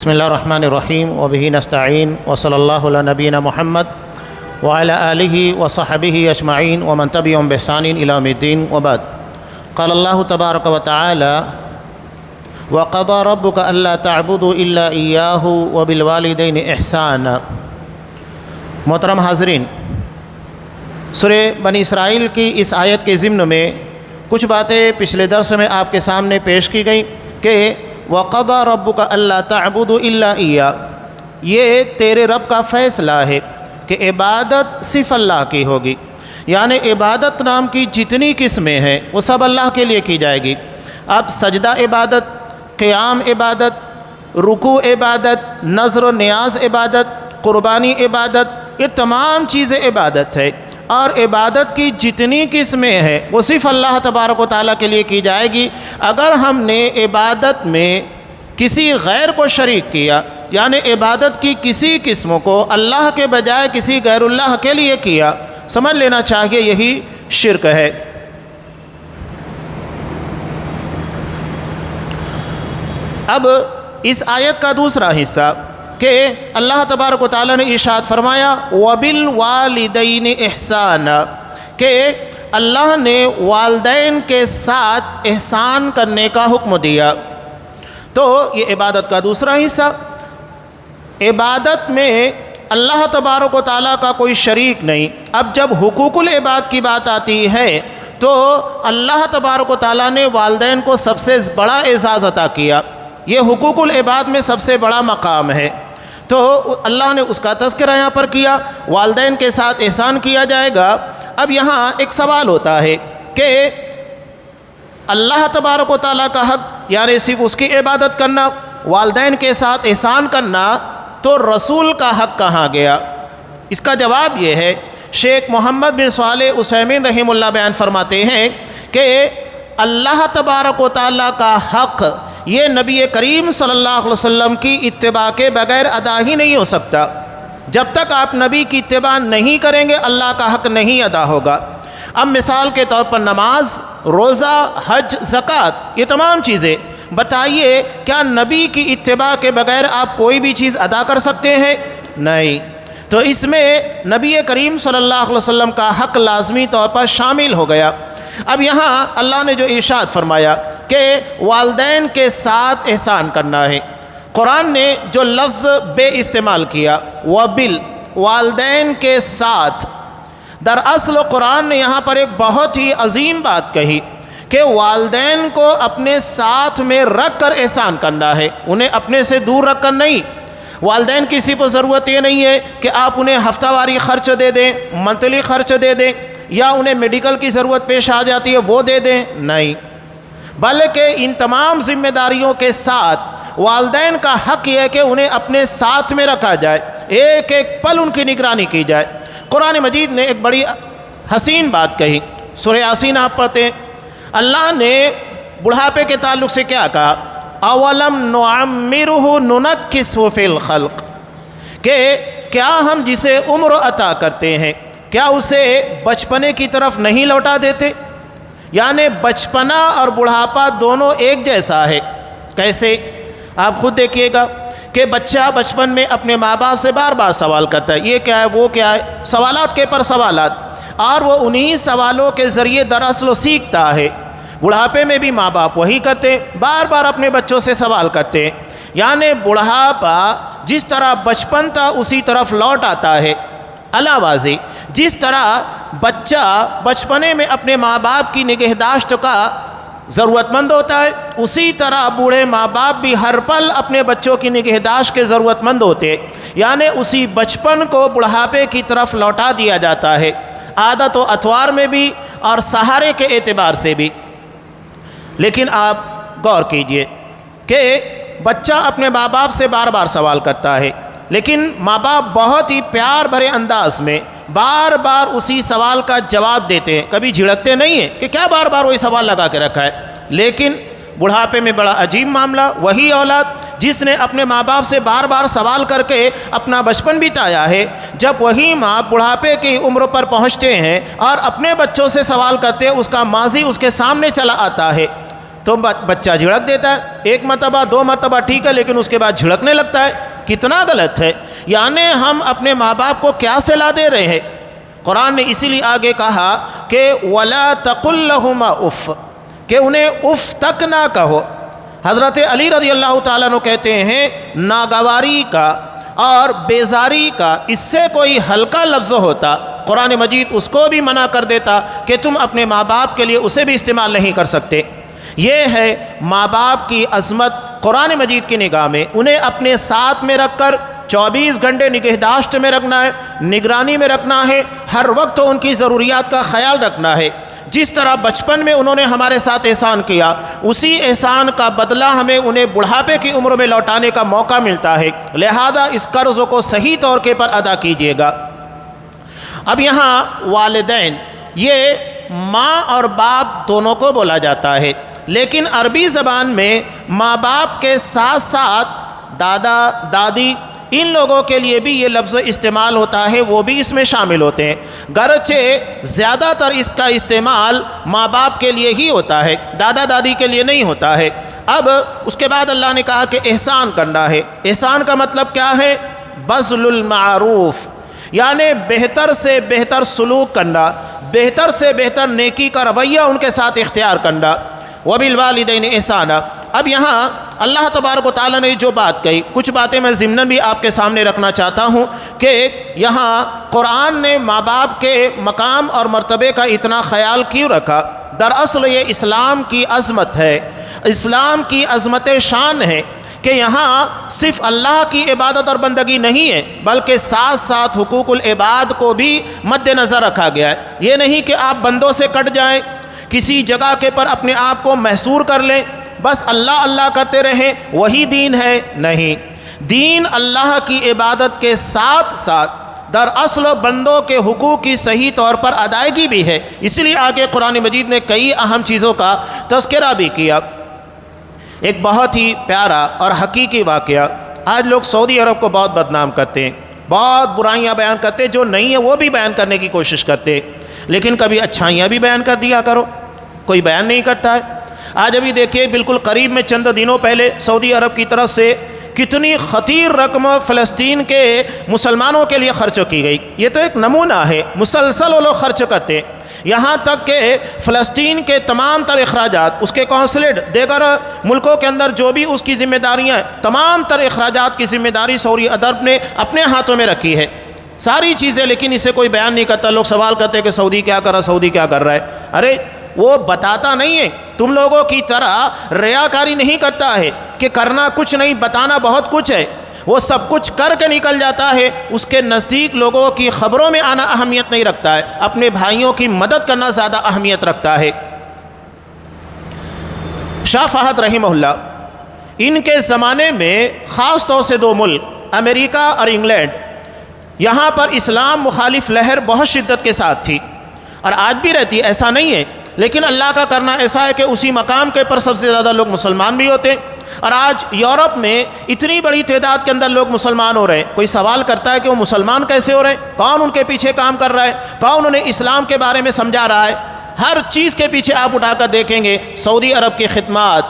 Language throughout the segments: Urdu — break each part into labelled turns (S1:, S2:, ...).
S1: بسم اللہ الرحمن الرحیم وبہ نستعین وصلی اللہ علی نبینا محمد وعلی آلہ وصحبہ اجمعین ومن تبعہم بإحسان الی یوم الدین وبعد قال اللہ تبارک وتعالی وقضى ربك الا تعبدوا الا اياه وبالوالدین احسانا۔ محترم حاضرین، سورہ بنی اسرائیل کی اس آیت کے ضمن میں کچھ باتیں پچھلے درس میں آپ کے سامنے پیش کی گئیں کہ وَقَضَى رَبُّكَ أَلَّا تَعْبُدُوا إِلَّا إِيَّاهُ، یہ تیرے رب کا فیصلہ ہے کہ عبادت صرف اللہ کی ہوگی، یعنی عبادت نام کی جتنی قسمیں ہیں وہ سب اللہ کے لیے کی جائے گی۔ اب سجدہ عبادت، قیام عبادت، رکوع عبادت، نذر و نیاز عبادت، قربانی عبادت، یہ تمام چیزیں عبادت ہے، اور عبادت کی جتنی قسمیں ہیں وہ صرف اللہ تبارک و تعالیٰ کے لیے کی جائے گی۔ اگر ہم نے عبادت میں کسی غیر کو شریک کیا، یعنی عبادت کی کسی قسم کو اللہ کے بجائے کسی غیر اللہ کے لیے کیا، سمجھ لینا چاہیے یہی شرک ہے۔ اب اس آیت کا دوسرا حصہ کہ اللہ تبارک و تعالیٰ نے ارشاد فرمایا وَبِالْوَالِدَيْنِ احسانا، کہ اللہ نے والدین کے ساتھ احسان کرنے کا حکم دیا۔ تو یہ عبادت کا دوسرا حصہ، عبادت میں اللہ تبارک و تعالیٰ کا کوئی شریک نہیں۔ اب جب حقوق العباد کی بات آتی ہے تو اللہ تبارک و تعالیٰ نے والدین کو سب سے بڑا اعزاز عطا کیا، یہ حقوق العباد میں سب سے بڑا مقام ہے، تو اللہ نے اس کا تذکرہ یہاں پر کیا، والدین کے ساتھ احسان کیا جائے گا۔ اب یہاں ایک سوال ہوتا ہے کہ اللہ تبارک و تعالیٰ کا حق یعنی صرف اس کی عبادت کرنا، والدین کے ساتھ احسان کرنا، تو رسول کا حق کہاں گیا؟ اس کا جواب یہ ہے، شیخ محمد بن صالح عثیمین رحمہ اللہ بیان فرماتے ہیں کہ اللہ تبارک و تعالیٰ کا حق یہ نبی کریم صلی اللہ علیہ وسلم کی اتباع کے بغیر ادا ہی نہیں ہو سکتا۔ جب تک آپ نبی کی اتباع نہیں کریں گے اللہ کا حق نہیں ادا ہوگا۔ اب مثال کے طور پر نماز، روزہ، حج، زکوٰۃ، یہ تمام چیزیں، بتائیے کیا نبی کی اتباع کے بغیر آپ کوئی بھی چیز ادا کر سکتے ہیں؟ نہیں۔ تو اس میں نبی کریم صلی اللہ علیہ وسلم کا حق لازمی طور پر شامل ہو گیا۔ اب یہاں اللہ نے جو ارشاد فرمایا کہ والدین کے ساتھ احسان کرنا ہے، قرآن نے جو لفظ بے استعمال کیا وَبِل، والدین کے ساتھ، دراصل قرآن نے یہاں پر ایک بہت ہی عظیم بات کہی کہ والدین کو اپنے ساتھ میں رکھ کر احسان کرنا ہے، انہیں اپنے سے دور رکھ کر نہیں۔ والدین کسی کو ضرورت یہ نہیں ہے کہ آپ انہیں ہفتہ واری خرچ دے دیں، منتھلی خرچ دے دیں، یا انہیں میڈیکل کی ضرورت پیش آ جاتی ہے وہ دے دیں، نہیں، بلکہ ان تمام ذمہ داریوں کے ساتھ والدین کا حق یہ ہے کہ انہیں اپنے ساتھ میں رکھا جائے، ایک ایک پل ان کی نگرانی کی جائے۔ قرآن مجید نے ایک بڑی حسین بات کہی، سورہ یاسین آپ پڑھتے ہیں، اللہ نے بڑھاپے کے تعلق سے کیا کہا؟ اولم نعمرہ ننکسہ فی الخلق، کہ کیا ہم جسے عمر عطا کرتے ہیں کیا اسے بچپنے کی طرف نہیں لوٹا دیتے؟ یعنی بچپنا اور بڑھاپا دونوں ایک جیسا ہے۔ کیسے؟ آپ خود دیکھیے گا کہ بچہ بچپن میں اپنے ماں باپ سے بار بار سوال کرتا ہے، یہ کیا ہے، وہ کیا ہے، سوالات کے پر سوالات، اور وہ انہی سوالوں کے ذریعے دراصل سیکھتا ہے۔ بڑھاپے میں بھی ماں باپ وہی کرتے ہیں، بار بار اپنے بچوں سے سوال کرتے ہیں، یعنی بڑھاپا جس طرح بچپن تھا اسی طرف لوٹ آتا ہے۔ علاوہ جس طرح بچہ بچپنے میں اپنے ماں باپ کی نگہداشت کا ضرورت مند ہوتا ہے، اسی طرح بوڑھے ماں باپ بھی ہر پل اپنے بچوں کی نگہداشت کے ضرورت مند ہوتے ہیں، یعنی اسی بچپن کو بڑھاپے کی طرف لوٹا دیا جاتا ہے، عادت و اطوار میں بھی اور سہارے کے اعتبار سے بھی۔ لیکن آپ غور کیجئے کہ بچہ اپنے ماں باپ سے بار بار سوال کرتا ہے، لیکن ماں باپ بہت ہی پیار بھرے انداز میں بار بار اسی سوال کا جواب دیتے ہیں، کبھی جھڑکتے نہیں ہیں کہ کیا بار بار وہی سوال لگا کے رکھا ہے۔ لیکن بڑھاپے میں بڑا عجیب معاملہ، وہی اولاد جس نے اپنے ماں باپ سے بار بار سوال کر کے اپنا بچپن بتایا ہے، جب وہی ماں بڑھاپے کی عمر پر پہنچتے ہیں اور اپنے بچوں سے سوال کرتے ہیں، اس کا ماضی اس کے سامنے چلا آتا ہے، تو بچہ جھڑک دیتا ہے، ایک مرتبہ دو مرتبہ ٹھیک ہے، لیکن اس کے بعد جھڑکنے لگتا ہے۔ کتنا غلط ہے، یعنی ہم اپنے ماں باپ کو کیا صلاح دے رہے ہیں؟ قرآن نے اسی لیے آگے کہا کہ وَلَا تَقُلْ لَهُمَا اُف، کہ انہیں اف تک نہ کہو۔ حضرت علی رضی اللہ تعالیٰ عنہ کہتے ہیں ناگواری کا اور بیزاری کا اس سے کوئی ہلکا لفظ ہوتا قرآن مجید اس کو بھی منع کر دیتا کہ تم اپنے ماں باپ کے لیے اسے بھی استعمال نہیں کر سکتے۔ یہ ہے ماں باپ کی عظمت قرآن مجید کی نگاہ میں، انہیں اپنے ساتھ میں رکھ کر 24 گھنٹے نگہداشت میں رکھنا ہے، نگرانی میں رکھنا ہے، ہر وقت ان کی ضروریات کا خیال رکھنا ہے۔ جس طرح بچپن میں انہوں نے ہمارے ساتھ احسان کیا، اسی احسان کا بدلہ ہمیں انہیں بڑھاپے کی عمر میں لوٹانے کا موقع ملتا ہے، لہذا اس قرض کو صحیح طور کے پر ادا کیجیے گا۔ اب یہاں والدین یہ ماں اور باپ دونوں کو بولا جاتا ہے، لیکن عربی زبان میں ماں باپ کے ساتھ ساتھ دادا دادی ان لوگوں کے لیے بھی یہ لفظ استعمال ہوتا ہے، وہ بھی اس میں شامل ہوتے ہیں، گرچہ زیادہ تر اس کا استعمال ماں باپ کے لیے ہی ہوتا ہے، دادا دادی کے لیے نہیں ہوتا ہے۔ اب اس کے بعد اللہ نے کہا کہ احسان کرنا ہے۔ احسان کا مطلب کیا ہے؟ بذل المعروف، یعنی بہتر سے بہتر سلوک کرنا، بہتر سے بہتر نیکی کا رویہ ان کے ساتھ اختیار کرنا۔ وبالوالدین احسانا، اب یہاں اللہ تبارک و تعالیٰ نے جو بات کہی، کچھ باتیں میں ضمناً بھی آپ کے سامنے رکھنا چاہتا ہوں کہ یہاں قرآن نے ماں باپ کے مقام اور مرتبے کا اتنا خیال کیوں رکھا؟ دراصل یہ اسلام کی عظمت ہے، اسلام کی عظمت شان ہے کہ یہاں صرف اللہ کی عبادت اور بندگی نہیں ہے، بلکہ ساتھ ساتھ حقوق العباد کو بھی مد نظر رکھا گیا ہے۔ یہ نہیں کہ آپ بندوں سے کٹ جائیں، کسی جگہ کے پر اپنے آپ کو محصور کر لیں، بس اللہ اللہ کرتے رہیں، وہی دین ہے؟ نہیں، دین اللہ کی عبادت کے ساتھ ساتھ دراصل بندوں کے حقوق کی صحیح طور پر ادائیگی بھی ہے۔ اس لیے آگے قرآن مجید نے کئی اہم چیزوں کا تذکرہ بھی کیا۔ ایک بہت ہی پیارا اور حقیقی واقعہ، آج لوگ سعودی عرب کو بہت بدنام کرتے ہیں، بہت برائیاں بیان کرتے ہیں، جو نہیں ہیں وہ بھی بیان کرنے کی کوشش کرتے ہیں، لیکن کبھی اچھائیاں بھی بیان کر دیا کرو، کوئی بیان نہیں کرتا ہے۔ آج ابھی دیکھیے بالکل قریب میں چند دنوں پہلے سعودی عرب کی طرف سے کتنی خطیر رقم فلسطین کے مسلمانوں کے لیے خرچ کی گئی۔ یہ تو ایک نمونہ ہے، مسلسل وہ لوگ خرچ کرتے ہیں، یہاں تک کہ فلسطین کے تمام تر اخراجات، اس کے کونسلیٹ، دیگر ملکوں کے اندر جو بھی اس کی ذمہ داریاں ہیں، تمام تر اخراجات کی ذمہ داری سعودی عرب نے اپنے ہاتھوں میں رکھی ہے، ساری چیزیں، لیکن اسے کوئی بیان نہیں کرتا۔ لوگ سوال کرتے ہیں کہ سعودی کیا کر رہا ہے، سعودی کیا کر رہا ہے؟ ارے وہ بتاتا نہیں ہے، تم لوگوں کی طرح ریاکاری نہیں کرتا ہے کہ کرنا کچھ نہیں، بتانا بہت کچھ ہے، وہ سب کچھ کر کے نکل جاتا ہے۔ اس کے نزدیک لوگوں کی خبروں میں آنا اہمیت نہیں رکھتا ہے، اپنے بھائیوں کی مدد کرنا زیادہ اہمیت رکھتا ہے۔ شاہ فہد رحمہ اللہ، ان کے زمانے میں خاص طور سے دو ملک امریکہ اور انگلینڈ، یہاں پر اسلام مخالف لہر بہت شدت کے ساتھ تھی، اور آج بھی رہتی، ایسا نہیں ہے، لیکن اللہ کا کرنا ایسا ہے کہ اسی مقام کے پر سب سے زیادہ لوگ مسلمان بھی ہوتے ہیں، اور آج یورپ میں اتنی بڑی تعداد کے اندر لوگ مسلمان ہو رہے ہیں۔ کوئی سوال کرتا ہے کہ وہ مسلمان کیسے ہو رہے ہیں؟ کون ان کے پیچھے کام کر رہا ہے؟ کون انہیں اسلام کے بارے میں سمجھا رہا ہے؟ ہر چیز کے پیچھے آپ اٹھا کر دیکھیں گے سعودی عرب کی خدمات،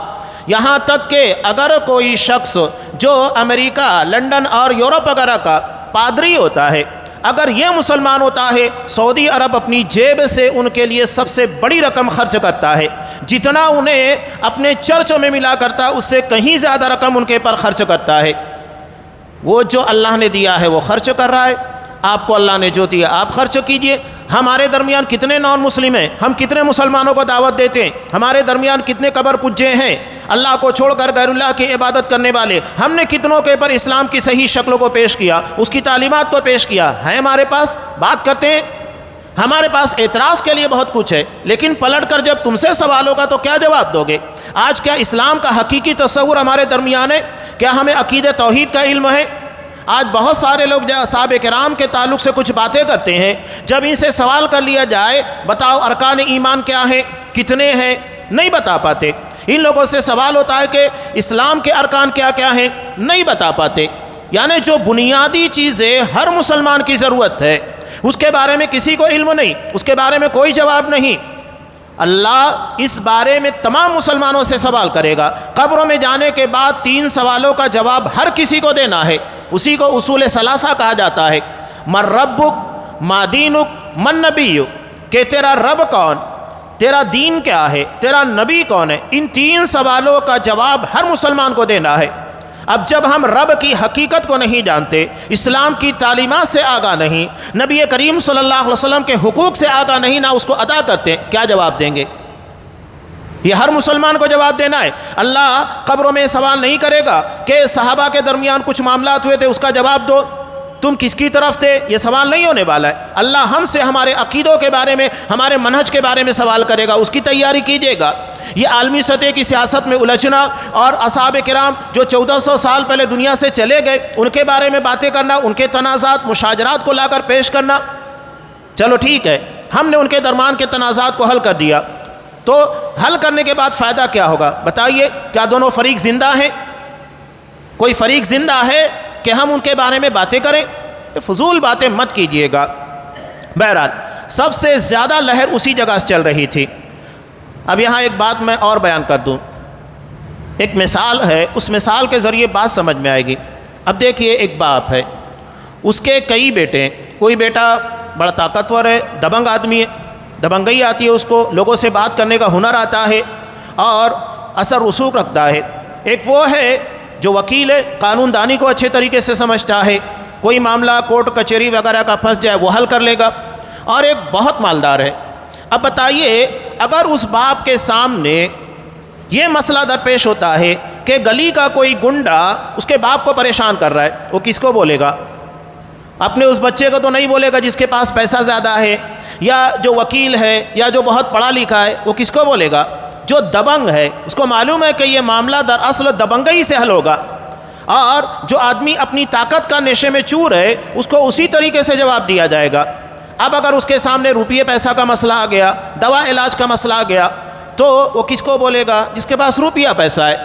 S1: یہاں تک کہ اگر کوئی شخص جو امریکہ، لندن اور یورپ وغیرہ کا پادری ہوتا ہے، اگر یہ مسلمان ہوتا ہے، سعودی عرب اپنی جیب سے ان کے لیے سب سے بڑی رقم خرچ کرتا ہے، جتنا انہیں اپنے چرچوں میں ملا کرتا ہے اس سے کہیں زیادہ رقم ان کے پر خرچ کرتا ہے۔ وہ جو اللہ نے دیا ہے وہ خرچ کر رہا ہے، آپ کو اللہ نے جو دیا آپ خرچ کیجئے۔ ہمارے درمیان کتنے نان مسلم ہیں، ہم کتنے مسلمانوں کو دعوت دیتے ہیں، ہمارے درمیان کتنے قبر پجے ہیں اللہ کو چھوڑ کر غیر اللہ کی عبادت کرنے والے، ہم نے کتنوں کے پر اسلام کی صحیح شکلوں کو پیش کیا، اس کی تعلیمات کو پیش کیا ہے، ہمارے پاس بات کرتے ہیں، ہمارے پاس اعتراض کے لیے بہت کچھ ہے، لیکن پلٹ کر جب تم سے سوال ہوگا تو کیا جواب دو گے؟ آج کیا اسلام کا حقیقی تصور ہمارے درمیان ہے؟ کیا ہمیں عقید توحید کا علم ہے؟ آج بہت سارے لوگ صحابہ کرام کے تعلق سے کچھ باتیں کرتے ہیں، جب ان سے سوال کر لیا جائے بتاؤ ارکان ایمان کیا ہیں، کتنے ہیں، نہیں بتا پاتے۔ ان لوگوں سے سوال ہوتا ہے کہ اسلام کے ارکان کیا کیا ہیں، نہیں بتا پاتے۔ یعنی جو بنیادی چیزیں ہر مسلمان کی ضرورت ہے اس کے بارے میں کسی کو علم نہیں، اس کے بارے میں کوئی جواب نہیں۔ اللہ اس بارے میں تمام مسلمانوں سے سوال کرے گا۔ قبروں میں جانے کے بعد 3 سوالوں کا جواب ہر کسی کو دینا ہے، اسی کو اصول ثلاثہ کہا جاتا ہے۔ من ربک، ما دینک، من نبیک، کہ تیرا رب کون، تیرا دین کیا ہے، تیرا نبی کون ہے۔ ان 3 سوالوں کا جواب ہر مسلمان کو دینا ہے۔ اب جب ہم رب کی حقیقت کو نہیں جانتے، اسلام کی تعلیمات سے آگاہ نہیں، نبی کریم صلی اللہ علیہ وسلم کے حقوق سے آگاہ نہیں، نہ اس کو ادا کرتے، کیا جواب دیں گے؟ یہ ہر مسلمان کو جواب دینا ہے۔ اللہ قبروں میں سوال نہیں کرے گا کہ صحابہ کے درمیان کچھ معاملات ہوئے تھے، اس کا جواب دو، تم کس کی طرف تھے، یہ سوال نہیں ہونے والا ہے۔ اللہ ہم سے ہمارے عقیدوں کے بارے میں، ہمارے منہج کے بارے میں سوال کرے گا، اس کی تیاری کیجیے گا۔ یہ عالمی سطح کی سیاست میں الجھنا اور اصحاب کرام جو 1400 سال پہلے دنیا سے چلے گئے ان کے بارے میں باتیں کرنا، ان کے تنازعات مشاجرات کو لا کر پیش کرنا، چلو ٹھیک ہے، ہم نے ان کے درمیان کے تنازعات کو حل کر دیا، تو حل کرنے کے بعد فائدہ کیا ہوگا؟ بتائیے، کیا دونوں فریق زندہ ہیں؟ کوئی فریق زندہ ہے کہ ہم ان کے بارے میں باتیں کریں؟ فضول باتیں مت کیجیے گا۔ بہرحال سب سے زیادہ لہر اسی جگہ سے چل رہی تھی۔ اب یہاں ایک بات میں اور بیان کر دوں، ایک مثال ہے، اس مثال کے ذریعے بات سمجھ میں آئے گی۔ اب دیکھیے، ایک باپ ہے، اس کے کئی بیٹے ہیں، کوئی بیٹا بڑا طاقتور ہے، دبنگ آدمی ہے، دبنگئی آتی ہے اس کو، لوگوں سے بات کرنے کا ہنر آتا ہے اور اثر رسوخ رکھتا ہے۔ ایک وہ ہے جو وکیل ہے، قانون دانی کو اچھے طریقے سے سمجھتا ہے، کوئی معاملہ کورٹ کچہری وغیرہ کا پھنس جائے وہ حل کر لے گا، اور ایک بہت مالدار ہے۔ اب بتائیے، اگر اس باپ کے سامنے یہ مسئلہ درپیش ہوتا ہے کہ گلی کا کوئی گنڈا اس کے باپ کو پریشان کر رہا ہے، وہ کس کو بولے گا؟ اپنے اس بچے کو تو نہیں بولے گا جس کے پاس پیسہ زیادہ ہے، یا جو وکیل ہے، یا جو بہت پڑھا لکھا ہے، وہ کس کو بولے گا؟ جو دبنگ ہے، اس کو معلوم ہے کہ یہ معاملہ دراصل دبنگئی سے حل ہوگا، اور جو آدمی اپنی طاقت کا نشے میں چور ہے اس کو اسی طریقے سے جواب دیا جائے گا۔ اب اگر اس کے سامنے روپیے پیسہ کا مسئلہ آ گیا، دوا علاج کا مسئلہ آ گیا، تو وہ کس کو بولے گا؟ جس کے پاس روپیہ پیسہ ہے۔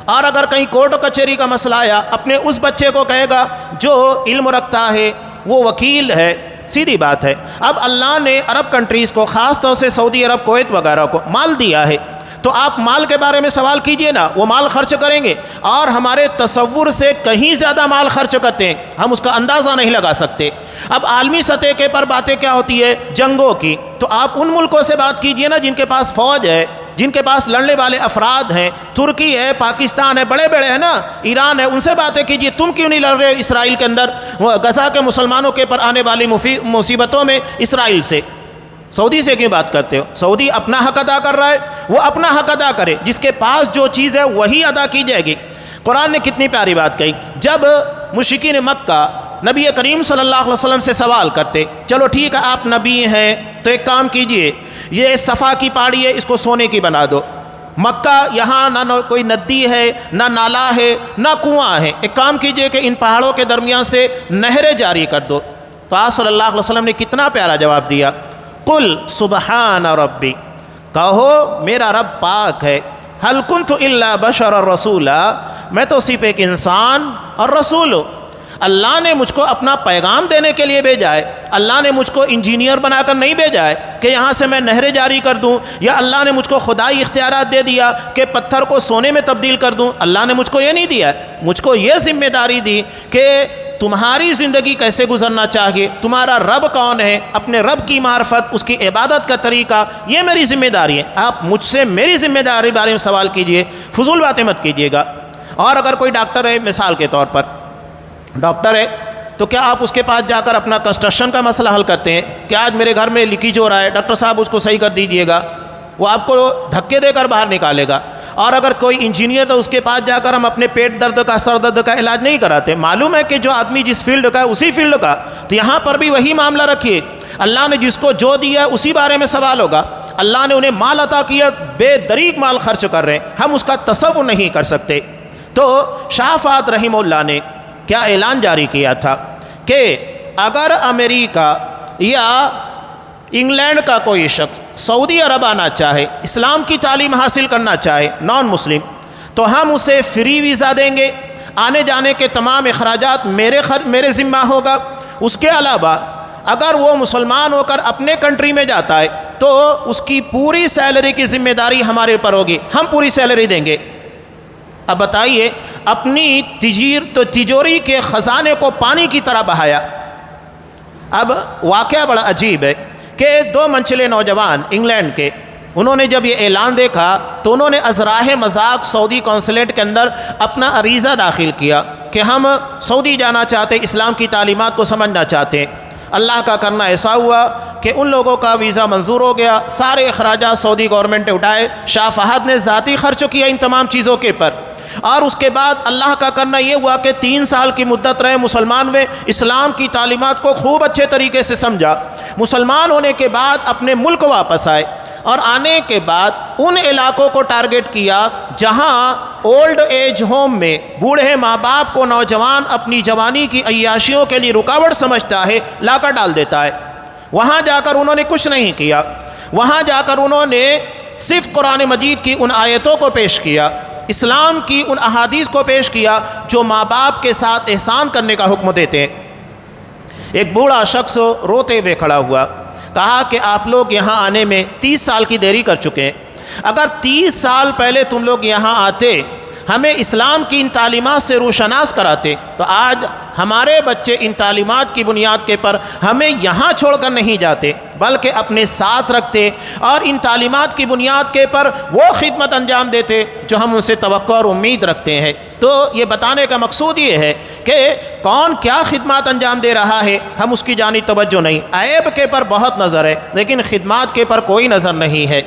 S1: اور اگر کہیں کورٹ کچہری کا مسئلہ آیا، اپنے اس بچے کو کہے گا جو علم رکھتا ہے، وہ وکیل ہے۔ سیدھی بات ہے۔ اب اللہ نے عرب کنٹریز کو، خاص طور سے سعودی عرب، کویت وغیرہ کو مال دیا ہے، تو آپ مال کے بارے میں سوال کیجئے نا، وہ مال خرچ کریں گے، اور ہمارے تصور سے کہیں زیادہ مال خرچ کرتے ہیں، ہم اس کا اندازہ نہیں لگا سکتے۔ اب عالمی سطح کے پر باتیں کیا ہوتی ہے؟ جنگوں کی، تو آپ ان ملکوں سے بات کیجئے نا جن کے پاس فوج ہے، جن کے پاس لڑنے والے افراد ہیں، ترکی ہے، پاکستان ہے، بڑے بڑے ہیں نا، ایران ہے، ان سے باتیں کیجئے۔ تم کیوں نہیں لڑ رہے اسرائیل کے اندر، غزہ کے مسلمانوں کے پر آنے والی مصیبتوں میں اسرائیل سے؟ سعودی سے کیوں بات کرتے ہو؟ سعودی اپنا حق ادا کر رہا ہے، وہ اپنا حق ادا کرے، جس کے پاس جو چیز ہے وہی ادا کی جائے گی۔ قرآن نے کتنی پیاری بات کہی، جب مشرکین مکہ نبی کریم صلی اللہ علیہ وسلم سے سوال کرتے، چلو ٹھیک ہے آپ نبی ہیں تو ایک کام کیجئے، یہ صفا کی پہاڑی ہے، اس کو سونے کی بنا دو۔ مکہ یہاں نہ کوئی ندی ہے، نہ نالا ہے، نہ کنواں ہے، ایک کام کیجئے کہ ان پہاڑوں کے درمیان سے نہریں جاری کر دو۔ تو آپ صلی اللہ علیہ وسلم نے کتنا پیارا جواب دیا، قل سبحان ربی، کہو میرا رب پاک ہے، حل کنت الا بشر رسولا، میں تو صرف ایک انسان اور رسول ہوں۔ اللہ نے مجھ کو اپنا پیغام دینے کے لیے بھیجا ہے، اللہ نے مجھ کو انجینئر بنا کر نہیں بھیجا ہے کہ یہاں سے میں نہریں جاری کر دوں، یا اللہ نے مجھ کو خدائی اختیارات دے دیا کہ پتھر کو سونے میں تبدیل کر دوں۔ اللہ نے مجھ کو یہ نہیں دیا، مجھ کو یہ ذمہ داری دی کہ تمہاری زندگی کیسے گزرنا چاہیے، تمہارا رب کون ہے، اپنے رب کی معرفت، اس کی عبادت کا طریقہ، یہ میری ذمہ داری ہے۔ آپ مجھ سے میری ذمہ داری بارے میں سوال کیجئے، فضول باتیں مت کیجئے گا۔ اور اگر کوئی ڈاکٹر ہے، مثال کے طور پر ڈاکٹر ہے، تو کیا آپ اس کے پاس جا کر اپنا کنسٹرکشن کا مسئلہ حل کرتے ہیں کہ آج میرے گھر میں لیکیج ہو رہا ہے، ڈاکٹر صاحب اس کو صحیح کر دیجئے گا؟ وہ آپ کو دھکے دے کر باہر نکالے گا۔ اور اگر کوئی انجینئر تو اس کے پاس جا کر ہم اپنے پیٹ درد کا، سر درد کا علاج نہیں کراتے۔ معلوم ہے کہ جو آدمی جس فیلڈ کا ہے اسی فیلڈ کا، تو یہاں پر بھی وہی معاملہ رکھیے، اللہ نے جس کو جو دیا ہے اسی بارے میں سوال ہوگا۔ اللہ نے انہیں مال عطا کیا، بے دریغ مال خرچ کر رہے ہیں، ہم اس کا تصور نہیں کر سکتے۔ تو شاہ فہد رحمہ اللہ نے کیا اعلان جاری کیا تھا کہ اگر امریکہ یا انگلینڈ کا کوئی شخص سعودی عرب آنا چاہے، اسلام کی تعلیم حاصل کرنا چاہے، نان مسلم، تو ہم اسے فری ویزا دیں گے، آنے جانے کے تمام اخراجات میرے ذمہ ہوگا۔ اس کے علاوہ اگر وہ مسلمان ہو کر اپنے کنٹری میں جاتا ہے تو اس کی پوری سیلری کی ذمہ داری ہمارے اوپر ہوگی، ہم پوری سیلری دیں گے۔ اب بتائیے، اپنی تجوری کے خزانے کو پانی کی طرح بہایا۔ اب واقعہ بڑا عجیب ہے کہ 2 منچلے نوجوان انگلینڈ کے، انہوں نے جب یہ اعلان دیکھا تو انہوں نے ازراہ مذاق سعودی قونصلیٹ کے اندر اپنا عریضہ داخل کیا کہ ہم سعودی جانا چاہتے، اسلام کی تعلیمات کو سمجھنا چاہتے ہیں۔ اللہ کا کرنا ایسا ہوا کہ ان لوگوں کا ویزا منظور ہو گیا، سارے اخراجات سعودی گورنمنٹ نے اٹھائے، شاہ فہد نے ذاتی خرچ کیا ان تمام چیزوں کے پر، اور اس کے بعد اللہ کا کرنا یہ ہوا کہ 3 سال کی مدت رہے مسلمان میں، اسلام کی تعلیمات کو خوب اچھے طریقے سے سمجھا۔ مسلمان ہونے کے بعد اپنے ملک واپس آئے، اور آنے کے بعد ان علاقوں کو ٹارگٹ کیا جہاں اولڈ ایج ہوم میں بوڑھے ماں باپ کو نوجوان اپنی جوانی کی عیاشیوں کے لیے رکاوٹ سمجھتا ہے، لا کر ڈال دیتا ہے۔ وہاں جا کر انہوں نے کچھ نہیں کیا، وہاں جا کر انہوں نے صرف قرآن مجید کی ان آیتوں کو پیش کیا، اسلام کی ان احادیث کو پیش کیا جو ماں باپ کے ساتھ احسان کرنے کا حکم دیتے ہیں۔ ایک بوڑھا شخص روتے ہوئے کھڑا ہوا، کہا کہ آپ لوگ یہاں آنے میں 30 سال کی دیری کر چکے ہیں، اگر 30 سال پہلے تم لوگ یہاں آتے، ہمیں اسلام کی ان تعلیمات سے روشناس کراتے، تو آج ہمارے بچے ان تعلیمات کی بنیاد کے پر ہمیں یہاں چھوڑ کر نہیں جاتے بلکہ اپنے ساتھ رکھتے، اور ان تعلیمات کی بنیاد کے پر وہ خدمت انجام دیتے جو ہم ان سے توقع اور امید رکھتے ہیں۔ تو یہ بتانے کا مقصود یہ ہے کہ کون کیا خدمات انجام دے رہا ہے، ہم اس کی جانب توجہ نہیں، عیب کے پر بہت نظر ہے لیکن خدمات کے پر کوئی نظر نہیں ہے۔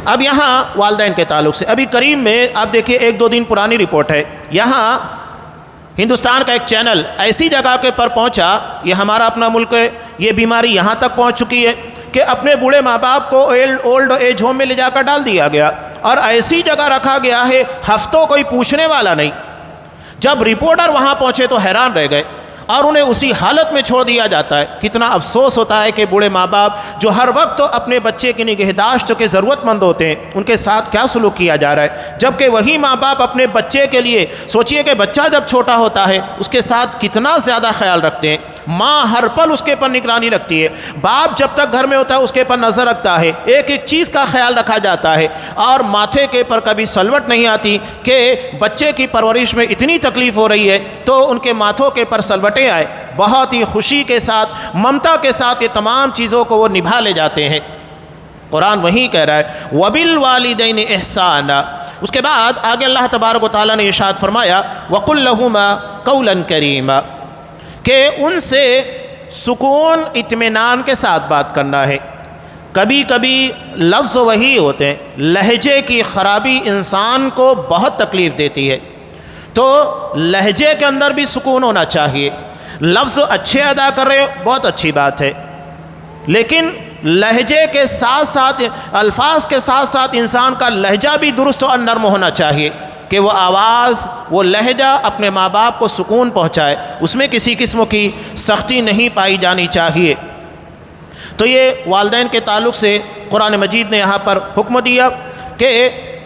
S1: اب یہاں والدین کے تعلق سے ابھی کریم میں آپ دیکھیے 1-2 دن پرانی رپورٹ ہے، یہاں ہندوستان کا ایک چینل ایسی جگہ کے پر پہنچا، یہ ہمارا اپنا ملک ہے، یہ بیماری یہاں تک پہنچ چکی ہے کہ اپنے بوڑھے ماں باپ کو اولڈ ایج ہوم میں لے جا کر ڈال دیا گیا، اور ایسی جگہ رکھا گیا ہے ہفتوں کوئی پوچھنے والا نہیں۔ جب رپورٹر وہاں پہنچے تو حیران رہ گئے، اور انہیں اسی حالت میں چھوڑ دیا جاتا ہے۔ کتنا افسوس ہوتا ہے کہ بوڑھے ماں باپ جو ہر وقت اپنے بچے کی نگہداشت کے ضرورت مند ہوتے ہیں، ان کے ساتھ کیا سلوک کیا جا رہا ہے، جبکہ وہی ماں باپ اپنے بچے کے لیے سوچئے کہ بچہ جب چھوٹا ہوتا ہے اس کے ساتھ کتنا زیادہ خیال رکھتے ہیں، ماں ہر پل اس کے پر نگرانی رکھتی ہے، باپ جب تک گھر میں ہوتا ہے اس کے پر نظر رکھتا ہے، ایک ایک چیز کا خیال رکھا جاتا ہے، اور ماتھے کے پر کبھی سلوٹ نہیں آتی کہ بچے کی پرورش میں اتنی تکلیف ہو رہی ہے تو ان کے ماتھوں کے پر سلوٹیں آئے، بہت ہی خوشی کے ساتھ، ممتا کے ساتھ یہ تمام چیزوں کو وہ نبھا لے جاتے ہیں۔ قرآن وہی کہہ رہا ہے وَبِالْوَالِدَيْنِ إِحْسَانًا، اس کے بعد آگے اللہ تبارک و تعالیٰ نے ارشاد فرمایا وَقُلْ لَهُمَا قَوْلًا كَرِيمًا، کہ ان سے سکون اطمینان کے ساتھ بات کرنا ہے۔ کبھی کبھی لفظ وہی ہوتے ہیں، لہجے کی خرابی انسان کو بہت تکلیف دیتی ہے، تو لہجے کے اندر بھی سکون ہونا چاہیے۔ لفظ اچھے ادا کر رہے ہو بہت اچھی بات ہے، لیکن لہجے کے ساتھ ساتھ، الفاظ کے ساتھ ساتھ انسان کا لہجہ بھی درست اور نرم ہونا چاہیے کہ وہ آواز، وہ لہجہ اپنے ماں باپ کو سکون پہنچائے، اس میں کسی قسم کی سختی نہیں پائی جانی چاہیے۔ تو یہ والدین کے تعلق سے قرآن مجید نے یہاں پر حکم دیا کہ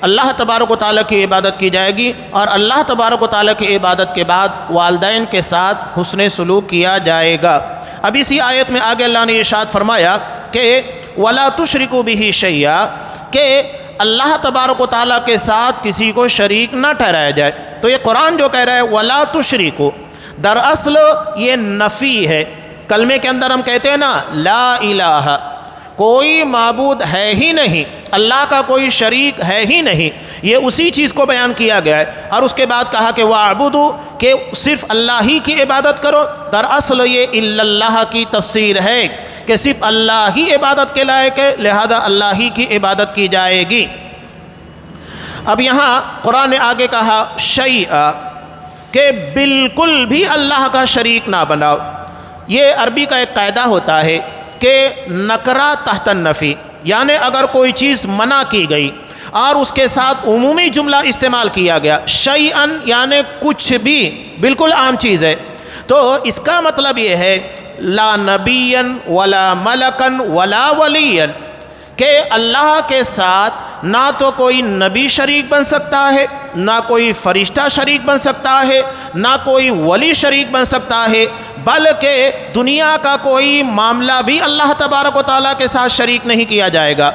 S1: اللہ تبارک و تعالیٰ کی عبادت کی جائے گی، اور اللہ تبارک و تعالیٰ کی عبادت کے بعد والدین کے ساتھ حسن سلوک کیا جائے گا۔ اب اسی آیت میں آگے اللہ نے ارشاد فرمایا کہ وَلَا تُشْرِكُوا بِهِ شَيْئًا، کہ اللہ تبارک و تعالیٰ کے ساتھ کسی کو شریک نہ ٹھہرایا جائے۔ تو یہ قرآن جو کہہ رہا ہے وَلَا تُشْرِكُوا، دراصل یہ نفی ہے۔ کلمے کے اندر ہم کہتے ہیں نا لا الہ، کوئی معبود ہے ہی نہیں، اللہ کا کوئی شریک ہے ہی نہیں، یہ اسی چیز کو بیان کیا گیا ہے، اور اس کے بعد کہا کہ وَاعْبُدُوا، کہ صرف اللہ ہی کی عبادت کرو۔ دراصل یہ الا اللہ کی تفسیر ہے کہ صرف اللہ ہی عبادت کے لائق ہے، لہذا اللہ ہی کی عبادت کی جائے گی۔ اب یہاں قرآن نے آگے کہا شیئا، کہ بالکل بھی اللہ کا شریک نہ بناؤ۔ یہ عربی کا ایک قاعدہ ہوتا ہے کہ نکرہ تحت النفی، یعنی اگر کوئی چیز منع کی گئی اور اس کے ساتھ عمومی جملہ استعمال کیا گیا، شیئن یعنی کچھ بھی، بالکل عام چیز ہے، تو اس کا مطلب یہ ہے لا نبیًا ولا ملکًا ولا ولیًا، کہ اللہ کے ساتھ نہ تو کوئی نبی شریک بن سکتا ہے، نہ کوئی فرشتہ شریک بن سکتا ہے، نہ کوئی ولی شریک بن سکتا ہے، بلکہ دنیا کا کوئی معاملہ بھی اللہ تبارک و تعالیٰ کے ساتھ شریک نہیں کیا جائے گا۔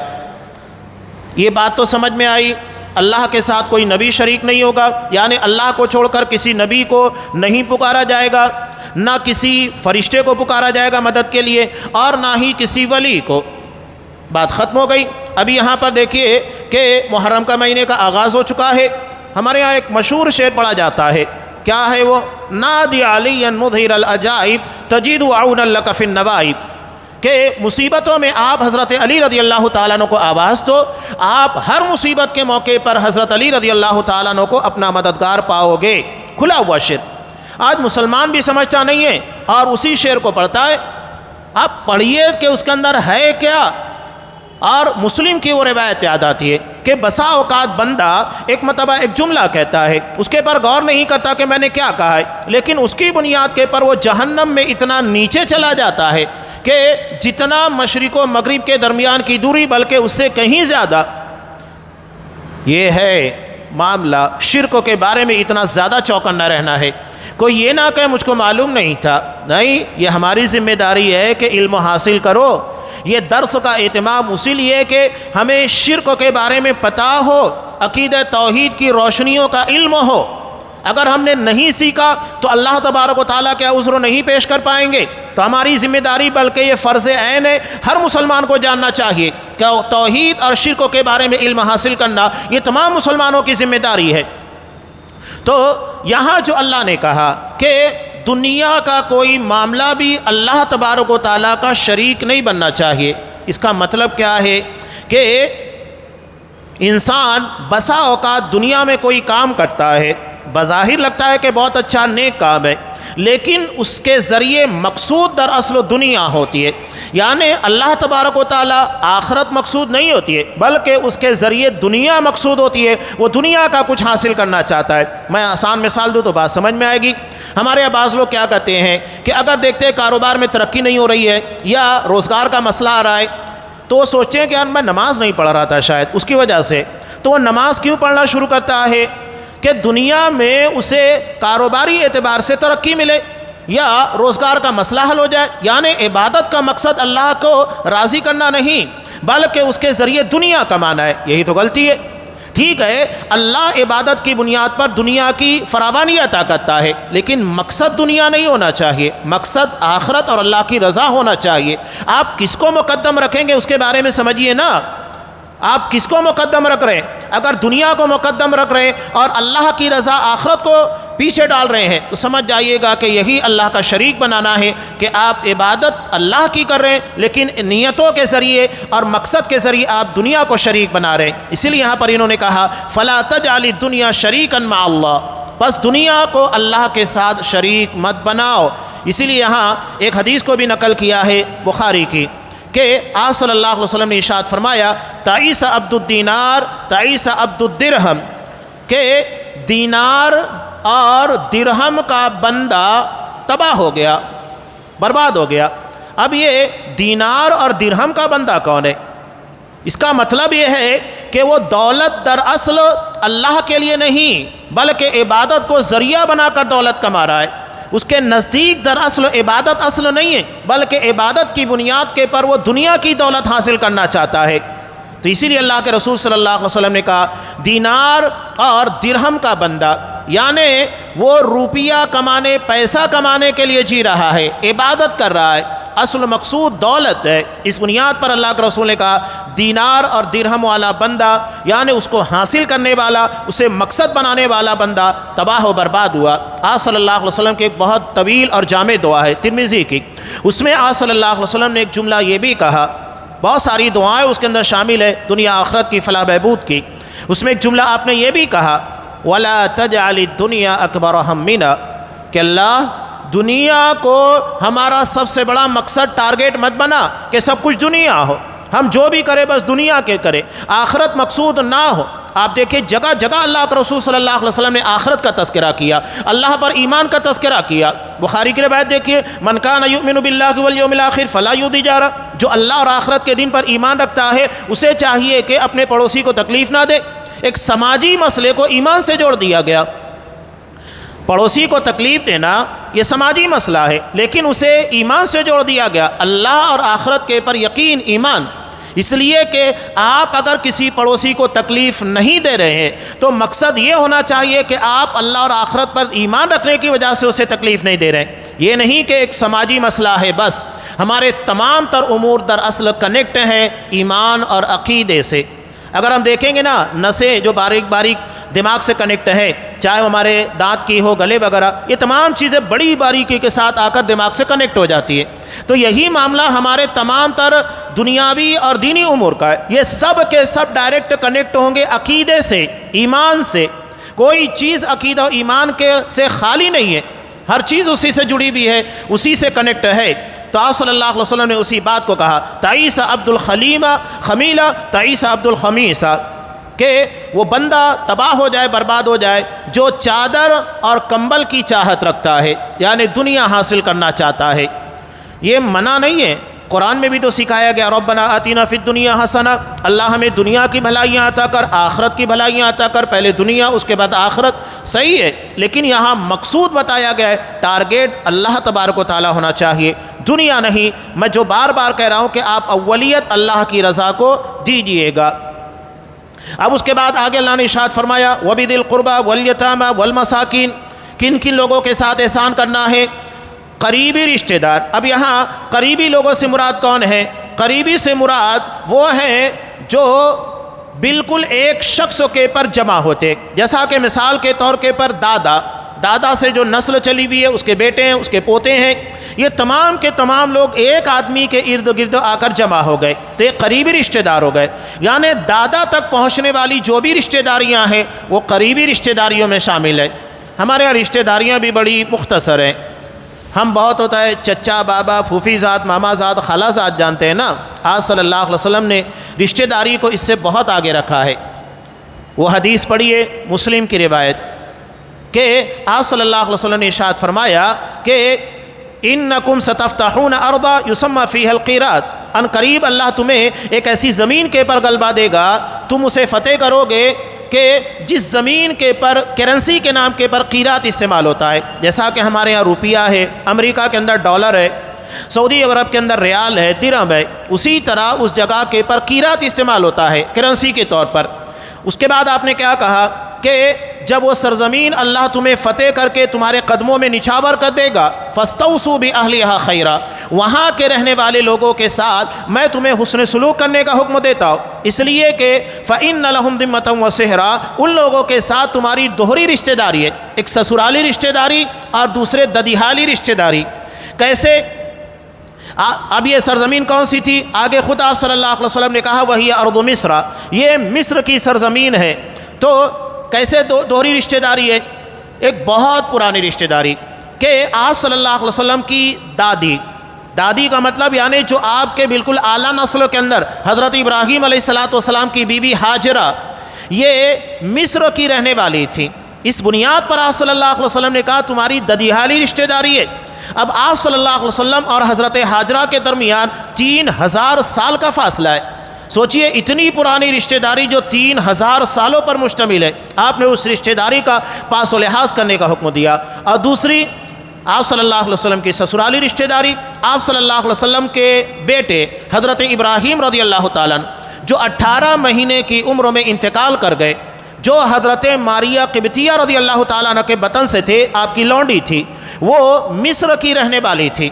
S1: یہ بات تو سمجھ میں آئی، اللہ کے ساتھ کوئی نبی شریک نہیں ہوگا، یعنی اللہ کو چھوڑ کر کسی نبی کو نہیں پکارا جائے گا، نہ کسی فرشتے کو پکارا جائے گا مدد کے لیے، اور نہ ہی کسی ولی کو۔ بات ختم ہو گئی۔ ابھی یہاں پر دیکھیے کہ محرم کا مہینے کا آغاز ہو چکا ہے۔ ہمارے یہاں ایک مشہور شعر پڑھا جاتا ہے، کیا ہے وہ؟ نادی علی مظہر العجائب تجد عونا لک فی النوائب، کہ مصیبتوں میں آپ حضرت علی رضی اللہ تعالیٰ عنہ کو آواز دو، آپ ہر مصیبت کے موقع پر حضرت علی رضی اللہ تعالیٰ عنہ کو اپنا مددگار پاؤ گے۔ کھلا ہوا شعر، آج مسلمان بھی سمجھتا نہیں ہے اور اسی شعر کو پڑھتا ہے۔ آپ پڑھیے کہ اس کے اندر ہے کیا۔ اور مسلم کی وہ روایت یاد آتی ہے کہ بسا اوقات بندہ ایک مرتبہ ایک جملہ کہتا ہے، اس کے پر غور نہیں کرتا کہ میں نے کیا کہا ہے، لیکن اس کی بنیاد کے پر وہ جہنم میں اتنا نیچے چلا جاتا ہے کہ جتنا مشرق و مغرب کے درمیان کی دوری بلکہ اس سے کہیں زیادہ۔ یہ ہے معاملہ، شرک کے بارے میں اتنا زیادہ چوکنا رہنا ہے۔ کوئی یہ نہ کہ مجھ کو معلوم نہیں تھا، نہیں، یہ ہماری ذمہ داری ہے کہ علم حاصل کرو۔ یہ درس کا اہتمام اسی لیے کہ ہمیں شرک کے بارے میں پتہ ہو، عقیدہ توحید کی روشنیوں کا علم ہو۔ اگر ہم نے نہیں سیکھا تو اللہ تبارک و تعالیٰ کیا عذر نہیں پیش کر پائیں گے؟ تو ہماری ذمہ داری بلکہ یہ فرض عین ہے، ہر مسلمان کو جاننا چاہیے کہ توحید اور شرک کے بارے میں علم حاصل کرنا یہ تمام مسلمانوں کی ذمہ داری ہے۔ تو یہاں جو اللہ نے کہا کہ دنیا کا کوئی معاملہ بھی اللہ تبارک و تعالیٰ کا شریک نہیں بننا چاہیے، اس کا مطلب کیا ہے کہ انسان بسا اوقات دنیا میں کوئی کام کرتا ہے، بظاہر لگتا ہے کہ بہت اچھا نیک کام ہے، لیکن اس کے ذریعے مقصود در اصل دنیا ہوتی ہے، یعنی اللہ تبارک و تعالیٰ آخرت مقصود نہیں ہوتی ہے بلکہ اس کے ذریعے دنیا مقصود ہوتی ہے، وہ دنیا کا کچھ حاصل کرنا چاہتا ہے۔ میں آسان مثال دوں تو بات سمجھ میں آئے گی۔ ہمارے یہاں بعض لوگ کیا کہتے ہیں کہ اگر دیکھتے ہیں کاروبار میں ترقی نہیں ہو رہی ہے یا روزگار کا مسئلہ آ رہا ہے تو وہ سوچتے ہیں کہ یار میں نماز نہیں پڑھ رہا تھا شاید اس کی وجہ سے، تو وہ نماز کیوں پڑھنا شروع کرتا ہے کہ دنیا میں اسے کاروباری اعتبار سے ترقی ملے یا روزگار کا مسئلہ حل ہو جائے، یعنی عبادت کا مقصد اللہ کو راضی کرنا نہیں بلکہ اس کے ذریعے دنیا کمانا ہے۔ یہی تو غلطی ہے۔ ٹھیک ہے، اللہ عبادت کی بنیاد پر دنیا کی فراوانی عطا کرتا ہے، لیکن مقصد دنیا نہیں ہونا چاہیے، مقصد آخرت اور اللہ کی رضا ہونا چاہیے۔ آپ کس کو مقدم رکھیں گے اس کے بارے میں سمجھیے نا، آپ کس کو مقدم رکھ رہے ہیں؟ اگر دنیا کو مقدم رکھ رہے ہیں اور اللہ کی رضا آخرت کو پیچھے ڈال رہے ہیں تو سمجھ جائیے گا کہ یہی اللہ کا شریک بنانا ہے کہ آپ عبادت اللہ کی کر رہے ہیں لیکن نیتوں کے ذریعے اور مقصد کے ذریعے آپ دنیا کو شریک بنا رہے ہیں۔ اسی لیے یہاں پر انہوں نے کہا فلا تجعل الدنیا شریکا مع اللہ، بس دنیا کو اللہ کے ساتھ شریک مت بناؤ۔ اسی لیے یہاں ایک حدیث کو بھی نقل کیا ہے بخاری کی کہ آپ صلی اللہ علیہ وسلم نے ارشاد فرمایا تعیس عبد الدینار تعیس عبد الدرہم، کہ دینار اور درہم کا بندہ تباہ ہو گیا، برباد ہو گیا۔ اب یہ دینار اور درہم کا بندہ کون ہے؟ اس کا مطلب یہ ہے کہ وہ دولت در اصل اللہ کے لیے نہیں بلکہ عبادت کو ذریعہ بنا کر دولت کما رہا ہے۔ اس کے نزدیک در اصل عبادت اصل نہیں ہے بلکہ عبادت کی بنیاد کے پر وہ دنیا کی دولت حاصل کرنا چاہتا ہے۔ تو اسی لیے اللہ کے رسول صلی اللہ علیہ وسلم نے کہا دینار اور درہم کا بندہ، یعنی وہ روپیہ کمانے پیسہ کمانے کے لیے جی رہا ہے، عبادت کر رہا ہے، اصل مقصود دولت ہے۔ اس بنیاد پر اللہ کے رسول نے کہا دینار اور درہم والا بندہ، یعنی اس کو حاصل کرنے والا، اسے مقصد بنانے والا بندہ تباہ و برباد ہوا۔ آپ صلی اللہ علیہ وسلم کی ایک بہت طویل اور جامع دعا ہے ترمذی کی، اس میں آپ صلی اللہ علیہ وسلم نے ایک جملہ یہ بھی کہا، بہت ساری دعائیں اس کے اندر شامل ہے دنیا آخرت کی فلاح بہبود کی، اس میں ایک جملہ آپ نے یہ بھی کہا وَلَا تَجْعَلِ الدُّنْيَا أَكْبَرَ هَمِّنَا، کہ اللہ دنیا کو ہمارا سب سے بڑا مقصد ٹارگیٹ مت بنا کہ سب کچھ دنیا ہو، ہم جو بھی کریں بس دنیا کے کریں، آخرت مقصود نہ ہو۔ آپ دیکھیں جگہ جگہ اللہ کے رسول صلی اللہ علیہ وسلم نے آخرت کا تذکرہ کیا، اللہ پر ایمان کا تذکرہ کیا۔ بخاری کی روایت دیکھیے من کان یؤمن باللہ والیوم الآخر فلا یؤذی جارہ، جو اللہ اور آخرت کے دن پر ایمان رکھتا ہے اسے چاہیے کہ اپنے پڑوسی کو تکلیف نہ دے۔ ایک سماجی مسئلے کو ایمان سے جوڑ دیا گیا۔ پڑوسی کو تکلیف دینا یہ سماجی مسئلہ ہے، لیکن اسے ایمان سے جوڑ دیا گیا، اللہ اور آخرت کے پر یقین، ایمان۔ اس لیے کہ آپ اگر کسی پڑوسی کو تکلیف نہیں دے رہے ہیں تو مقصد یہ ہونا چاہیے کہ آپ اللہ اور آخرت پر ایمان رکھنے کی وجہ سے اسے تکلیف نہیں دے رہے ہیں۔ یہ نہیں کہ ایک سماجی مسئلہ ہے بس، ہمارے تمام تر امور دراصل کنیکٹ ہیں ایمان اور عقیدے سے۔ اگر ہم دیکھیں گے نا، نسیں جو باریک باریک دماغ سے کنیکٹ ہے، چاہے ہمارے دانت کی ہو، گلے وغیرہ، یہ تمام چیزیں بڑی باریکی کے ساتھ آ کر دماغ سے کنیکٹ ہو جاتی ہے۔ تو یہی معاملہ ہمارے تمام تر دنیاوی اور دینی امور کا ہے، یہ سب کے سب ڈائریکٹ کنیکٹ ہوں گے عقیدے سے، ایمان سے۔ کوئی چیز عقیدہ و ایمان کے سے خالی نہیں ہے، ہر چیز اسی سے جڑی ہوئی ہے، اسی سے کنیکٹ ہے۔ تو آپ صلی اللہ علیہ وسلم نے اسی بات کو کہا، تعیس عبد الخلیمہ خمیلہ تعیس عبد الخمیسہ، کہ وہ بندہ تباہ ہو جائے، برباد ہو جائے جو چادر اور کمبل کی چاہت رکھتا ہے، یعنی دنیا حاصل کرنا چاہتا ہے۔ یہ منع نہیں ہے، قرآن میں بھی تو سکھایا گیا، ربنا آتینا فی الدنیا حسنہ، اللہ ہمیں دنیا کی بھلائیاں عطا کر، آخرت کی بھلائیاں عطا کر، پہلے دنیا اس کے بعد آخرت، صحیح ہے، لیکن یہاں مقصود بتایا گیا ہے، ٹارگیٹ اللہ تبارک و تعالی ہونا چاہیے، دنیا نہیں۔ میں جو بار بار کہہ رہا ہوں کہ آپ اولیت اللہ کی رضا کو دیجیے گا۔ اب اس کے بعد آگے اللہ نے ارشاد فرمایا، وَبِذِي الْقُرْبَى وَالْيَتَامَى وَالْمَسَاكِينِ، کن کن لوگوں کے ساتھ احسان کرنا ہے؟ قریبی رشتہ دار۔ اب یہاں قریبی لوگوں سے مراد کون ہے؟ قریبی سے مراد وہ ہیں جو بالکل ایک شخص کے پر جمع ہوتے، جیسا کہ مثال کے طور کے پر دادا سے جو نسل چلی ہوئی ہے، اس کے بیٹے ہیں، اس کے پوتے ہیں، یہ تمام کے تمام لوگ ایک آدمی کے ارد گرد آ کر جمع ہو گئے، تو یہ قریبی رشتہ دار ہو گئے۔ یعنی دادا تک پہنچنے والی جو بھی رشتہ داریاں ہیں وہ قریبی رشتہ داریوں میں شامل ہے۔ ہمارے یہاں رشتہ داریاں بھی بڑی مختصر ہیں، ہم بہت ہوتا ہے چچا، بابا، پھوپھی ذات، ماما ذات، خالہ ذات جانتے ہیں نا۔ آج صلی اللہ علیہ وسلم نے رشتہ داری کو اس سے بہت آگے رکھا ہے۔ وہ حدیث پڑھیے، مسلم کی روایت، کہ آپ صلی اللہ علیہ وسلم نے ارشاد فرمایا کہ انکم ستفتحون ارضا یسمى فیہا القیرات، ان قریب اللہ تمہیں ایک ایسی زمین کے پر غلبہ دے گا، تم اسے فتح کرو گے کہ جس زمین کے پر کرنسی کے نام کے پر قیرات استعمال ہوتا ہے، جیسا کہ ہمارے یہاں روپیہ ہے، امریکہ کے اندر ڈالر ہے، سعودی عرب کے اندر ریال ہے، درہم ہے، اسی طرح اس جگہ کے پر قیرات استعمال ہوتا ہے کرنسی کے طور پر۔ اس کے بعد آپ نے کیا کہا کہ جب وہ سرزمین اللہ تمہیں فتح کر کے تمہارے قدموں میں نچھاور کر دے گا، فاستوصوا بأہلھا خیرا، وہاں کے رہنے والے لوگوں کے ساتھ میں تمہیں حسن سلوک کرنے کا حکم دیتا ہوں، اس لیے کہ فإن لهم ذمة وصہرا، ان لوگوں کے ساتھ تمہاری دوہری رشتہ داری ہے، ایک سسرالی رشتہ داری اور دوسرے ددیحالی رشتہ داری۔ کیسے؟ اب یہ سرزمین کون سی تھی؟ آگے خود آپ صلی اللہ علیہ وسلم نے کہا وہی ارض مصر، یہ مصر کی سرزمین ہے۔ تو کیسے دوہری رشتہ داری ہے؟ ایک بہت پرانی رشتہ داری کہ آپ صلی اللہ علیہ وسلم کی دادی کا مطلب یعنی جو آپ کے بالکل اعلیٰ نسلوں کے اندر حضرت ابراہیم علیہ السلام کی بیوی ہاجرہ، یہ مصر کی رہنے والی تھی۔ اس بنیاد پر آپ صلی اللہ علیہ وسلم نے کہا تمہاری ددیحالی رشتہ داری ہے۔ اب آپ صلی اللہ علیہ وسلم اور حضرت ہاجرہ کے درمیان 3000 سال کا فاصلہ ہے۔ سوچئے اتنی پرانی رشتہ داری جو 3000 سالوں پر مشتمل ہے، آپ نے اس رشتہ داری کا پاس و لحاظ کرنے کا حکم دیا۔ اور دوسری آپ صلی اللہ علیہ وسلم کی سسرالی رشتہ داری، آپ صلی اللہ علیہ وسلم کے بیٹے حضرت ابراہیم رضی اللہ تعالیٰ جو 18 مہینے کی عمر میں انتقال کر گئے، جو حضرت ماریہ قبطیہ رضی اللہ تعالیٰ عنہ کے بطن سے تھے، آپ کی لونڈی تھی، وہ مصر کی رہنے والی تھی،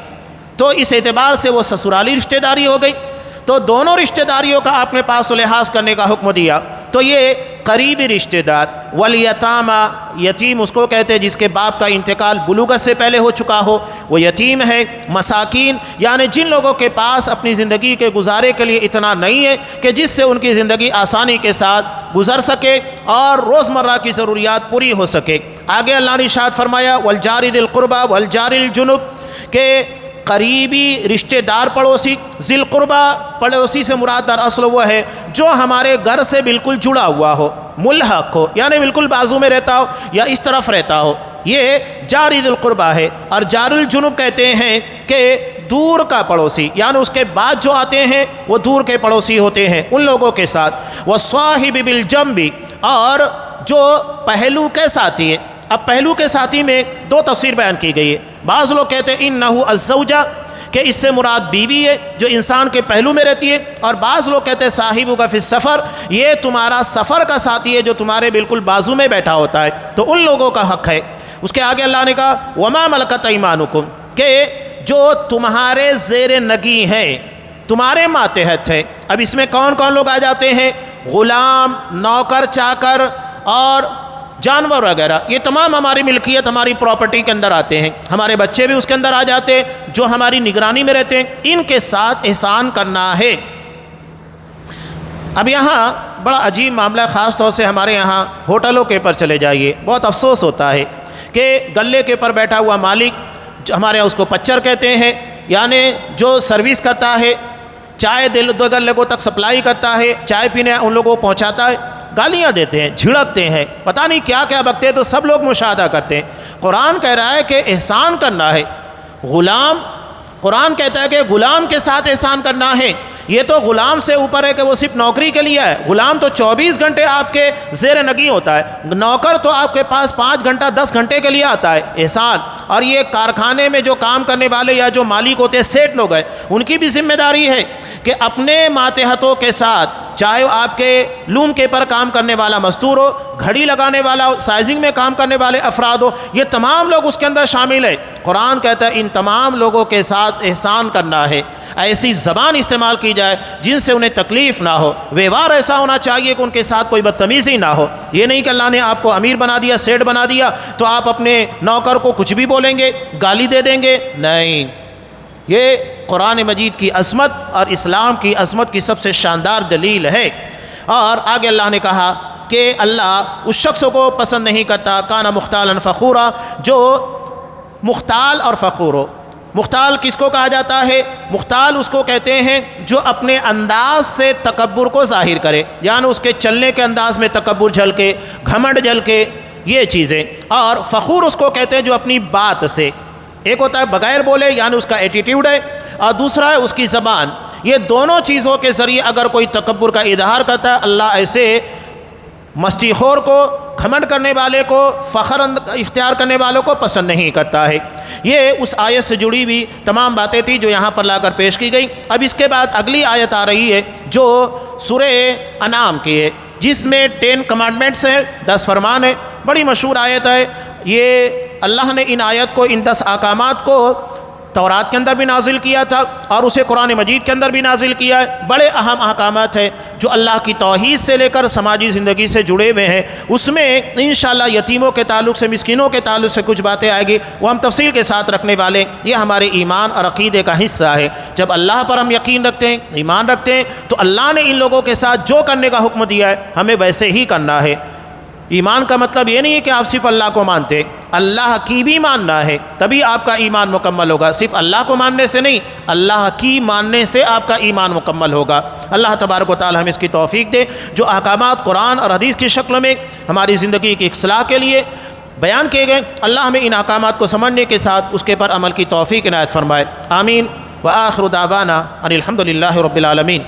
S1: تو اس اعتبار سے وہ سسرالی رشتہ داری ہو گئی۔ تو دونوں رشتہ داریوں کا آپ نے پاس و لحاظ کرنے کا حکم دیا۔ تو یہ قریبی رشتہ دار، والیتامہ، یتیم اس کو کہتے ہیں جس کے باپ کا انتقال بلوغت سے پہلے ہو چکا ہو، وہ یتیم ہے۔ مساکین یعنی جن لوگوں کے پاس اپنی زندگی کے گزارے کے لیے اتنا نہیں ہے کہ جس سے ان کی زندگی آسانی کے ساتھ گزر سکے اور روزمرہ کی ضروریات پوری ہو سکے۔ آگے اللہ نے ارشاد فرمایا والجار ذی القربى والجار الجنب، کہ قریبی رشتہ دار پڑوسی، ذی القربہ پڑوسی سے مراد در اصل وہ ہے جو ہمارے گھر سے بالکل جڑا ہوا ہو، ملحق ہو، یعنی بالکل بازو میں رہتا ہو یا اس طرف رہتا ہو، یہ جار ذی القربہ ہے۔ اور جار الجنب کہتے ہیں کہ دور کا پڑوسی، یعنی اس کے بعد جو آتے ہیں وہ دور کے پڑوسی ہوتے ہیں ان لوگوں کے ساتھ۔ وَالصَّاحِبِ بِالْجَنبِ، اور جو پہلو کے ساتھی ہیں۔ اب پہلو کے ساتھی میں دو تفسیر بیان کی گئی ہے۔ بعض لوگ کہتے ہیں اِنَّهُ الزَّوْجَہ، کہ اس سے مراد بیوی ہے جو انسان کے پہلو میں رہتی ہے، اور بعض لوگ کہتے ہیں صاحبُکَ فی السفر، یہ تمہارا سفر کا ساتھی ہے جو تمہارے بالکل بازو میں بیٹھا ہوتا ہے، تو ان لوگوں کا حق ہے۔ اس کے آگے اللہ نے کہا وَمَا مَلَكَتْ أَيْمَانُكُمْ، کہ جو تمہارے زیر نگی ہیں، تمہارے ماتحت ہے۔ اب اس میں کون کون لوگ آ جاتے ہیں؟ غلام، نوکر چاکر اور جانور وغیرہ، یہ تمام ہماری ملکیت، ہماری پراپرٹی کے اندر آتے ہیں۔ ہمارے بچے بھی اس کے اندر آ جاتے ہیں جو ہماری نگرانی میں رہتے ہیں، ان کے ساتھ احسان کرنا ہے۔ اب یہاں بڑا عجیب معاملہ ہے، خاص طور سے ہمارے یہاں ہوٹلوں کے پر چلے جائیے، بہت افسوس ہوتا ہے کہ گلے کے پر بیٹھا ہوا مالک، ہمارے یہاں اس کو پچر کہتے ہیں، یعنی جو سروس کرتا ہے، چائے دو گلے کو تک سپلائی کرتا ہے، چائے پینے ان لوگوں کو پہنچاتا ہے، گالیاں دیتے ہیں، جھڑکتے ہیں، پتہ نہیں کیا کیا بکتے ہیں، تو سب لوگ مشاہدہ کرتے ہیں۔ قرآن کہہ رہا ہے کہ احسان کرنا ہے۔ غلام، قرآن کہتا ہے کہ غلام کے ساتھ احسان کرنا ہے۔ یہ تو غلام سے اوپر ہے کہ وہ صرف نوکری کے لیے ہے۔ غلام تو 24 گھنٹے آپ کے زیر نگی ہوتا ہے، نوکر تو آپ کے پاس 5 گھنٹہ 10 گھنٹے کے لیے آتا ہے۔ احسان، اور یہ کارخانے میں جو کام کرنے والے یا جو مالک ہوتے ہیں، سیٹ لوگ ہیں، ان کی بھی ذمہ داری ہے کہ اپنے ماتحتوں کے ساتھ، چاہے آپ کے لوم کے پر کام کرنے والا مزدور ہو، گھڑی لگانے والا ہو، سائزنگ میں کام کرنے والے افراد ہو، یہ تمام لوگ اس کے اندر شامل ہے۔ قرآن کہتا ہے ان تمام لوگوں کے ساتھ احسان کرنا ہے، ایسی زبان استعمال کی جائے جن سے انہیں تکلیف نہ ہو، ویوہار ایسا ہونا چاہیے کہ ان کے ساتھ کوئی بدتمیزی نہ ہو۔ یہ نہیں کہ اللہ نے آپ کو امیر بنا دیا، سیٹ بنا دیا، تو آپ اپنے نوکر کو کچھ بھی بولیں گے، گالی دے دیں گے، نہیں۔ یہ قرآن مجید کی عظمت اور اسلام کی عظمت کی سب سے شاندار دلیل ہے۔ اور آگے اللہ نے کہا کہ اللہ اس شخص کو پسند نہیں کرتا کان مختالا فخورا، جو مختال اور فخور ہو۔ مختال کس کو کہا جاتا ہے؟ مختال اس کو کہتے ہیں جو اپنے انداز سے تکبر کو ظاہر کرے، یعنی اس کے چلنے کے انداز میں تکبر جھلکے، گھمنڈ جھلکے، یہ چیزیں۔ اور فخور اس کو کہتے ہیں جو اپنی بات سے، ایک ہوتا ہے بغیر بولے یعنی اس کا ایٹیٹیوڈ ہے، اور دوسرا ہے اس کی زبان۔ یہ دونوں چیزوں کے ذریعے اگر کوئی تکبر کا اظہار کرتا ہے، اللہ ایسے مستی خور کو، گھمنڈ کرنے والے کو، فخر اختیار کرنے والوں کو پسند نہیں کرتا ہے۔ یہ اس آیت سے جڑی ہوئی تمام باتیں تھیں جو یہاں پر لا کر پیش کی گئی۔ اب اس کے بعد اگلی آیت آ رہی ہے جو سورہ انعام کی ہے، جس میں 10 کمانڈمنٹس ہیں، 10 فرمان ہیں، بڑی مشہور آیت ہے۔ یہ اللہ نے ان آیت کو، ان 10 احکامات کو تورات کے اندر بھی نازل کیا تھا اور اسے قرآن مجید کے اندر بھی نازل کیا ہے۔ بڑے اہم احکامات ہیں جو اللہ کی توحید سے لے کر سماجی زندگی سے جڑے ہوئے ہیں۔ اس میں انشاءاللہ یتیموں کے تعلق سے، مسکینوں کے تعلق سے کچھ باتیں آئے گی، وہ ہم تفصیل کے ساتھ رکھنے والے۔ یہ ہمارے ایمان اور عقیدے کا حصہ ہے۔ جب اللہ پر ہم یقین رکھتے ہیں، ایمان رکھتے ہیں، تو اللہ نے ان لوگوں کے ساتھ جو کرنے کا حکم دیا ہے ہمیں ویسے ہی کرنا ہے۔ ایمان کا مطلب یہ نہیں ہے کہ آپ صرف اللہ کو مانتے، اللہ کی بھی ماننا ہے، تبھی آپ کا ایمان مکمل ہوگا۔ صرف اللہ کو ماننے سے نہیں، اللہ کی ماننے سے آپ کا ایمان مکمل ہوگا۔ اللہ تبارک و تعالی ہمیں اس کی توفیق دے۔ جو احکامات قرآن اور حدیث کی شکل میں ہماری زندگی کی اصلاح کے لیے بیان کیے گئے، اللہ ہمیں ان احکامات کو سمجھنے کے ساتھ اس کے پر عمل کی توفیق عنایت فرمائے۔ آمین۔ وآخر دعوانا ان الحمد للہ رب العالمین۔